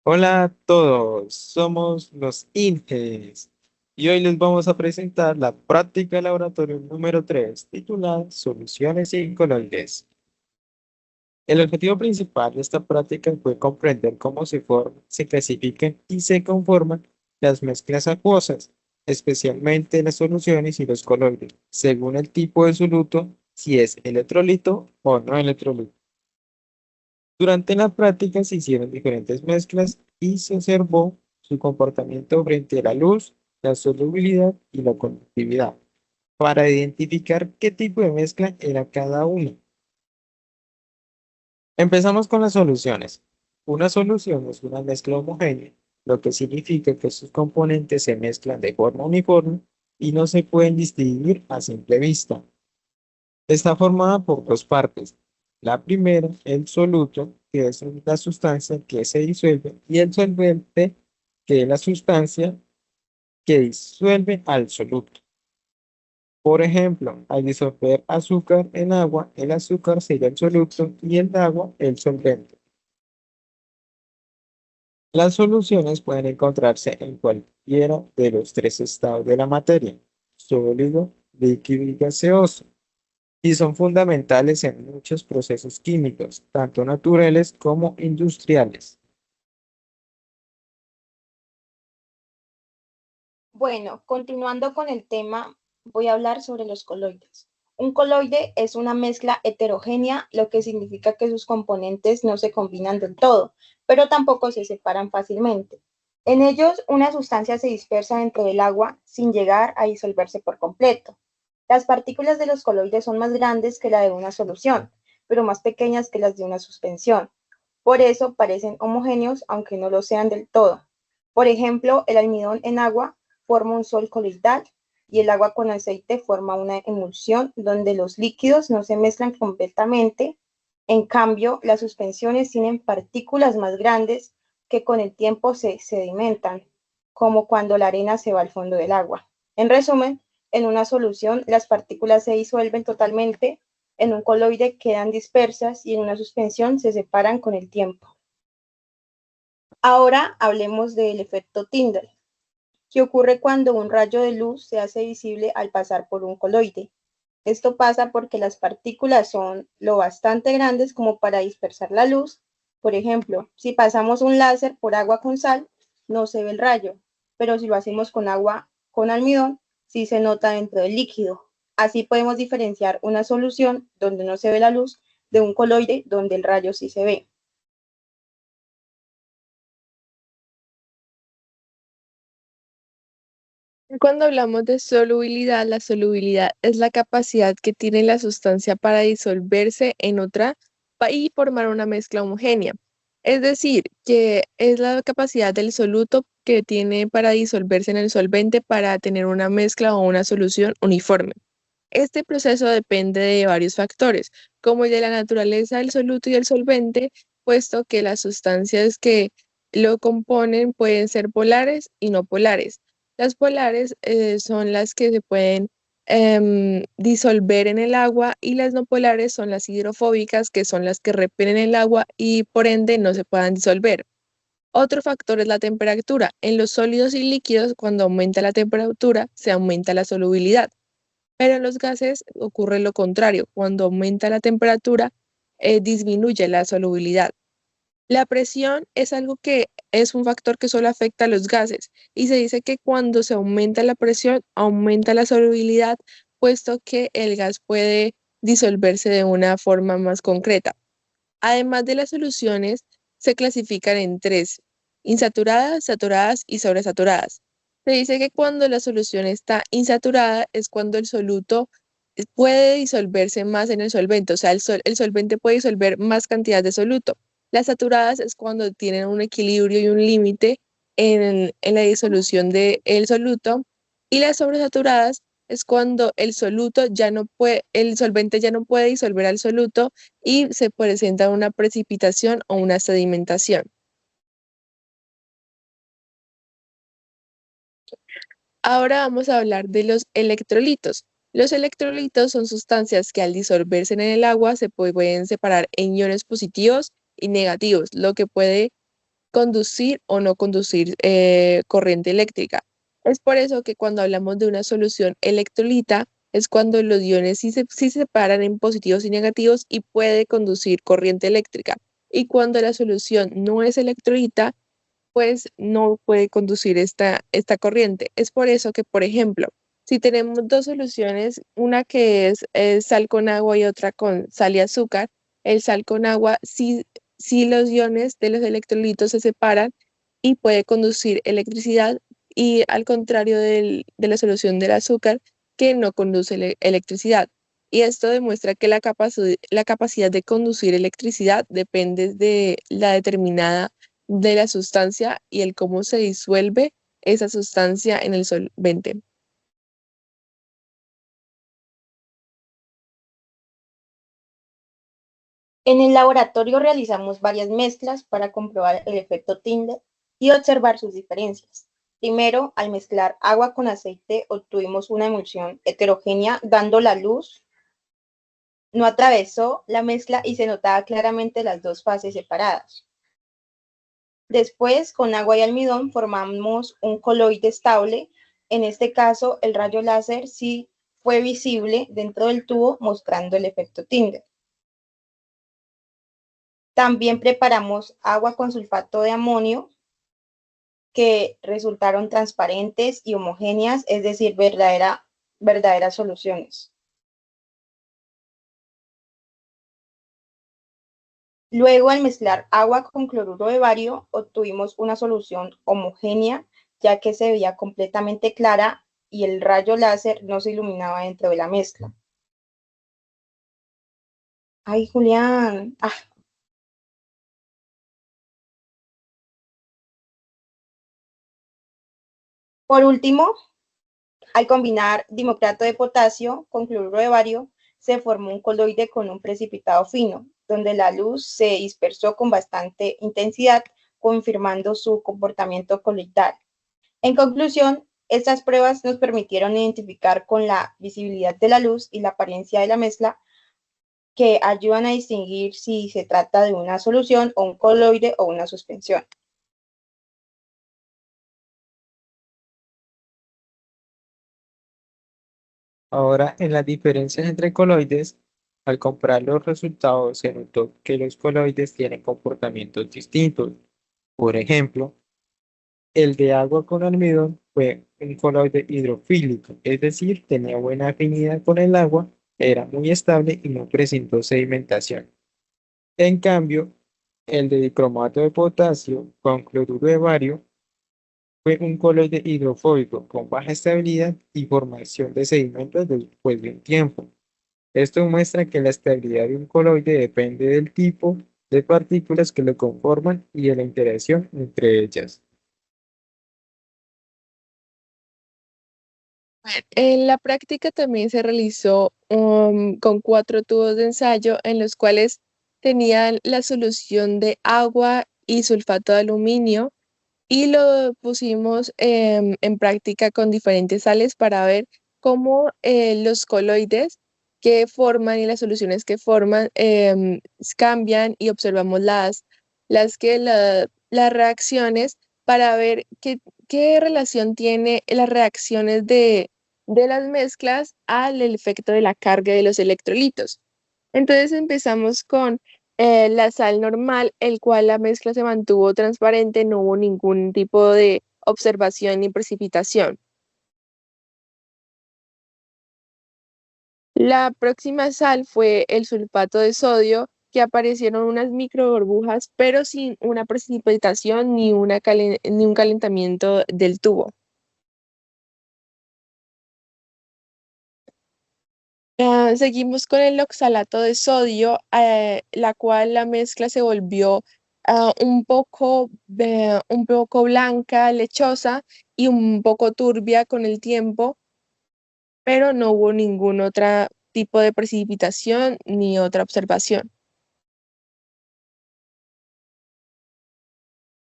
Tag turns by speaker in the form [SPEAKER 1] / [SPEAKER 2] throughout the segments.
[SPEAKER 1] Hola a todos, somos los INGES y hoy les vamos a presentar la práctica de laboratorio número 3, titulada Soluciones incoloides. El objetivo principal de esta práctica fue comprender cómo se forman, se clasifican y se conforman las mezclas acuosas, especialmente las soluciones y los coloides, según el tipo de soluto, si es electrolito o no electrolito. Durante la práctica se hicieron diferentes mezclas y se observó su comportamiento frente a la luz, la solubilidad y la conductividad, para identificar qué tipo de mezcla era cada una. Empezamos con las soluciones. Una solución es una mezcla homogénea, lo que significa que sus componentes se mezclan de forma uniforme y no se pueden distinguir a simple vista. Está formada por dos partes. La primera, el soluto, que es la sustancia que se disuelve, y el solvente, que es la sustancia que disuelve al soluto. Por ejemplo, al disolver azúcar en agua, el azúcar sería el soluto y el agua el solvente. Las soluciones pueden encontrarse en cualquiera de los tres estados de la materia: sólido, líquido y gaseoso, y son fundamentales en muchos procesos químicos, tanto naturales como industriales.
[SPEAKER 2] Bueno, continuando con el tema, voy a hablar sobre los coloides. Un coloide es una mezcla heterogénea, lo que significa que sus componentes no se combinan del todo, pero tampoco se separan fácilmente. En ellos, una sustancia se dispersa dentro del agua sin llegar a disolverse por completo. Las partículas de los coloides son más grandes que la de una solución, pero más pequeñas que las de una suspensión. Por eso parecen homogéneos, aunque no lo sean del todo. Por ejemplo, el almidón en agua forma un sol coloidal y el agua con aceite forma una emulsión donde los líquidos no se mezclan completamente. En cambio, las suspensiones tienen partículas más grandes que con el tiempo se sedimentan, como cuando la arena se va al fondo del agua. En resumen, en una solución las partículas se disuelven totalmente, en un coloide quedan dispersas y en una suspensión se separan con el tiempo. Ahora hablemos del efecto Tyndall, que ocurre cuando un rayo de luz se hace visible al pasar por un coloide. Esto pasa porque las partículas son lo bastante grandes como para dispersar la luz. Por ejemplo, si pasamos un láser por agua con sal, no se ve el rayo, pero si lo hacemos con agua con almidón, sí se nota dentro del líquido. Así podemos diferenciar una solución donde no se ve la luz de un coloide donde el rayo sí se ve.
[SPEAKER 3] Cuando hablamos de solubilidad, la solubilidad es la capacidad que tiene la sustancia para disolverse en otra y formar una mezcla homogénea. Es decir, que es la capacidad del soluto que tiene para disolverse en el solvente para tener una mezcla o una solución uniforme. Este proceso depende de varios factores, como el de la naturaleza del soluto y el solvente, puesto que las sustancias que lo componen pueden ser polares y no polares. Las polares son las que se pueden disolver en el agua y las no polares son las hidrofóbicas, que son las que repelen el agua y por ende no se puedan disolver. Otro factor es la temperatura. En los sólidos y líquidos, cuando aumenta la temperatura, se aumenta la solubilidad. Pero en los gases ocurre lo contrario. Cuando aumenta la temperatura, disminuye la solubilidad. La presión es algo que es un factor que solo afecta a los gases y se dice que cuando se aumenta la presión, aumenta la solubilidad, puesto que el gas puede disolverse de una forma más concreta. Además de las soluciones, se clasifican en tres: insaturadas, saturadas y sobresaturadas. Se dice que cuando la solución está insaturada es cuando el soluto puede disolverse más en el solvente, o sea, el solvente puede disolver más cantidad de soluto. Las saturadas es cuando tienen un equilibrio y un límite en la disolución del soluto, y las sobresaturadas es cuando el solvente ya no puede disolver al soluto y se presenta una precipitación o una sedimentación. Ahora vamos a hablar de los electrolitos. Los electrolitos son sustancias que al disolverse en el agua se pueden separar en iones positivos y negativos, lo que puede conducir o no conducir corriente eléctrica. Es por eso que cuando hablamos de una solución electrolita, es cuando los iones sí se separan en positivos y negativos y puede conducir corriente eléctrica. Y cuando la solución no es electrolita, pues no puede conducir esta corriente. Es por eso que, por ejemplo, si tenemos dos soluciones, una que es sal con agua y otra con sal y azúcar, el sal con agua sí los iones de los electrolitos se separan y puede conducir electricidad, y al contrario de la solución del azúcar, que no conduce electricidad. Y esto demuestra que la capacidad de conducir electricidad depende de la determinada de la sustancia y el cómo se disuelve esa sustancia en el solvente.
[SPEAKER 2] En el laboratorio realizamos varias mezclas para comprobar el efecto Tyndall y observar sus diferencias. Primero, al mezclar agua con aceite, obtuvimos una emulsión heterogénea, dando la luz. No atravesó la mezcla y se notaba claramente las dos fases separadas. Después, con agua y almidón, formamos un coloide estable. En este caso, el rayo láser sí fue visible dentro del tubo, mostrando el efecto Tyndall. También preparamos agua con sulfato de amonio, que resultaron transparentes y homogéneas, es decir, verdaderas soluciones. Luego, al mezclar agua con cloruro de bario, obtuvimos una solución homogénea, ya que se veía completamente clara y el rayo láser no se iluminaba dentro de la mezcla. Ay, Julián. Por último, al combinar dimocrato de potasio con cloruro de bario, se formó un coloide con un precipitado fino, donde la luz se dispersó con bastante intensidad, confirmando su comportamiento coloidal. En conclusión, estas pruebas nos permitieron identificar con la visibilidad de la luz y la apariencia de la mezcla, que ayudan a distinguir si se trata de una solución o un coloide o una suspensión.
[SPEAKER 1] Ahora, en las diferencias entre coloides, al comparar los resultados se notó que los coloides tienen comportamientos distintos. Por ejemplo, el de agua con almidón fue un coloide hidrofílico, es decir, tenía buena afinidad con el agua, era muy estable y no presentó sedimentación. En cambio, el de dicromato de potasio con cloruro de bario fue un coloide hidrofóbico con baja estabilidad y formación de sedimentos después de un tiempo. Esto muestra que la estabilidad de un coloide depende del tipo de partículas que lo conforman y de la interacción entre ellas.
[SPEAKER 3] En la práctica también se realizó con 4 tubos de ensayo en los cuales tenían la solución de agua y sulfato de aluminio, y lo pusimos en práctica con diferentes sales para ver cómo los coloides que forman y las soluciones que forman cambian, y observamos las reacciones para ver qué relación tiene las reacciones de las mezclas al efecto de la carga de los electrolitos. Entonces empezamos con la sal normal, el cual la mezcla se mantuvo transparente, no hubo ningún tipo de observación ni precipitación. La próxima sal fue el sulfato de sodio, que aparecieron unas micro burbujas, pero sin una precipitación ni un calentamiento del tubo. Seguimos con el oxalato de sodio, la cual la mezcla se volvió un poco blanca, lechosa y un poco turbia con el tiempo, pero no hubo ningún otro tipo de precipitación ni otra observación.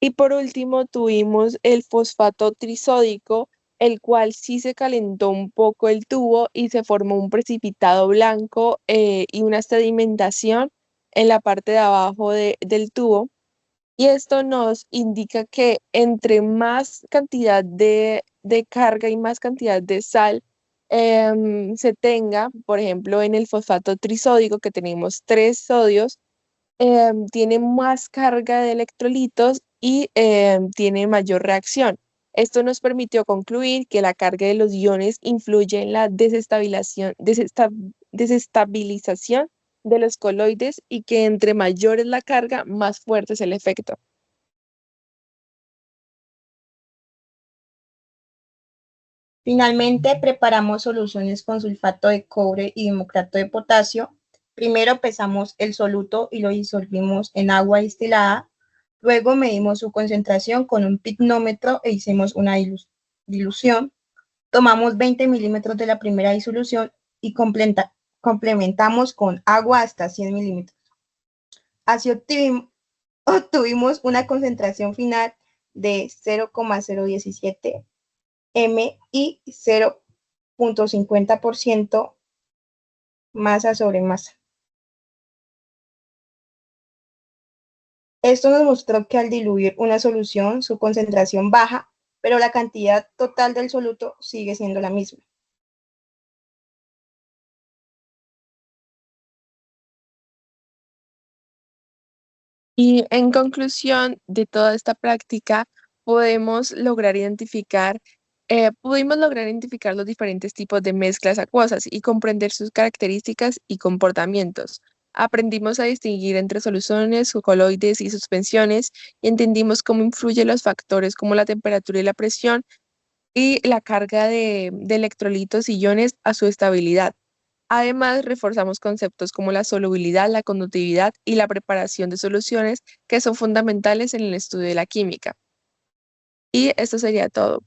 [SPEAKER 3] Y por último tuvimos el fosfato trisódico, el cual sí se calentó un poco el tubo y se formó un precipitado blanco y una sedimentación en la parte de abajo del tubo. Y esto nos indica que entre más cantidad de carga y más cantidad de sal se tenga, por ejemplo, en el fosfato trisódico, que tenemos 3 sodios, tiene más carga de electrolitos y tiene mayor reacción. Esto nos permitió concluir que la carga de los iones influye en la desestabilización de los coloides y que entre mayor es la carga, más fuerte es el efecto.
[SPEAKER 2] Finalmente, preparamos soluciones con sulfato de cobre y dimocrato de potasio. Primero pesamos el soluto y lo disolvimos en agua destilada. Luego medimos su concentración con un pignómetro e hicimos una dilución. Tomamos 20 milímetros de la primera disolución y complementamos con agua hasta 100 milímetros. Así obtuvimos una concentración final de 0,017 m y 0,50% masa sobre masa. Esto nos mostró que al diluir una solución, su concentración baja, pero la cantidad total del soluto sigue siendo la misma.
[SPEAKER 3] Y en conclusión de toda esta práctica, pudimos lograr identificar los diferentes tipos de mezclas acuosas y comprender sus características y comportamientos. Aprendimos a distinguir entre soluciones, coloides y suspensiones y entendimos cómo influyen los factores como la temperatura y la presión y la carga de electrolitos y iones a su estabilidad. Además, reforzamos conceptos como la solubilidad, la conductividad y la preparación de soluciones que son fundamentales en el estudio de la química. Y esto sería todo.